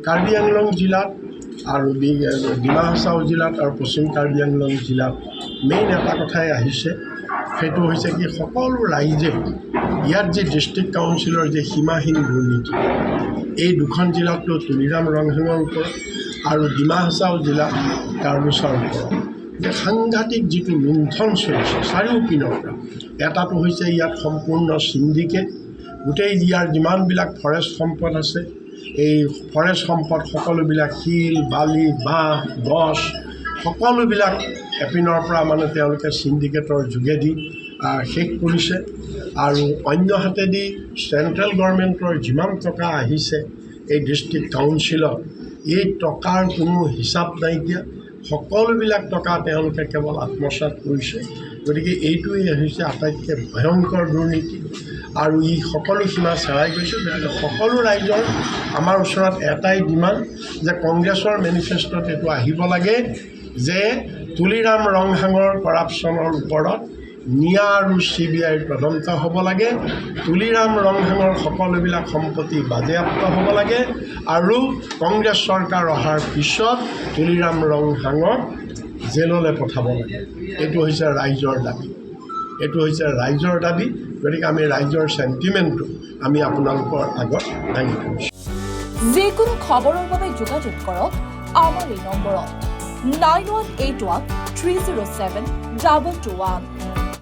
কাৰ্বি আংলং জিলাত আৰু ডিমা হাছাও জিলাত আৰু পশ্চিম কাৰ্বি আংলং জিলাত মেইন এটা কথাই আহিছে, সেইটো হৈছে কি সকলো ৰাইজে ইয়াত যে ডিষ্ট্ৰিক্ট কাউন্সিলৰ যে সীমাহীন দুৰ্নীতি, এই দুখন জিলাতো তুলিৰাম ৰংহাঙৰ ওপৰত আৰু ডিমা হাছাও জিলাত কাৰ্বিছৰ ওপৰত যে সাংঘাতিক যিটো লুণ্ঠন চলিছে চাৰিওপিনৰ পৰা। এটাটো হৈছে ইয়াত সম্পূৰ্ণ চিণ্ডিকেট, গোটেই ইয়াৰ যিমানবিলাক ফৰেষ্ট সম্পদ আছে, এই ফৰেষ্ট সম্পদ সকলোবিলাক শিল, বালি, বাঁহ, গছ সকলোবিলাক এপিনৰ পৰা মানে তেওঁলোকে চিণ্ডিকেটৰ যোগেদি শেষ কৰিছে। আৰু অন্য হাতেদি চেণ্ট্ৰেল গভৰ্ণমেণ্টৰ যিমান টকা আহিছে এই ডিষ্ট্ৰিক্ট কাউন্সিলত, এই টকাৰ কোনো হিচাপ নাইকিয়া, সকলোবিলাক টকা তেওঁলোকে কেৱল আত্মসাৎ কৰিছে। গতিকে এইটোৱেই হৈছে আটাইতকৈ ভয়ংকৰ দুৰ্নীতি আৰু ই সকলো সীমা চেৰাই গৈছে। গতিকে সকলো ৰাইজৰ আমাৰ ওচৰত এটাই ডিমাণ্ড যে কংগ্ৰেছৰ মেনিফেষ্টত এইটো আহিব লাগে যে তুলিৰাম ৰংহাঙৰ কৰাপশ্যনৰ ওপৰত নিয়া আৰু CBI তদন্ত হ'ব লাগে, তুলিৰাম ৰংহাঙৰ সকলোবিলাক সম্পত্তি বাজেয়াপ্ত হ'ব লাগে আৰু কংগ্ৰেছ চৰকাৰ অহাৰ পিছত তুলিৰাম ৰংহাঙক জেললৈ পঠাব লাগে। এইটো হৈছে ৰাইজৰ দাবী, এইটো হৈছে ৰাইজৰ দাবী। গতিকে আমি ৰাইজৰ চেণ্টিমেণ্টটো আমি আপোনালোকৰ আগত দাঙি ধৰিছোঁ। যিকোনো খবৰৰ বাবে যোগাযোগ কৰক আমাৰ এই নম্বৰত 9181 307 2221।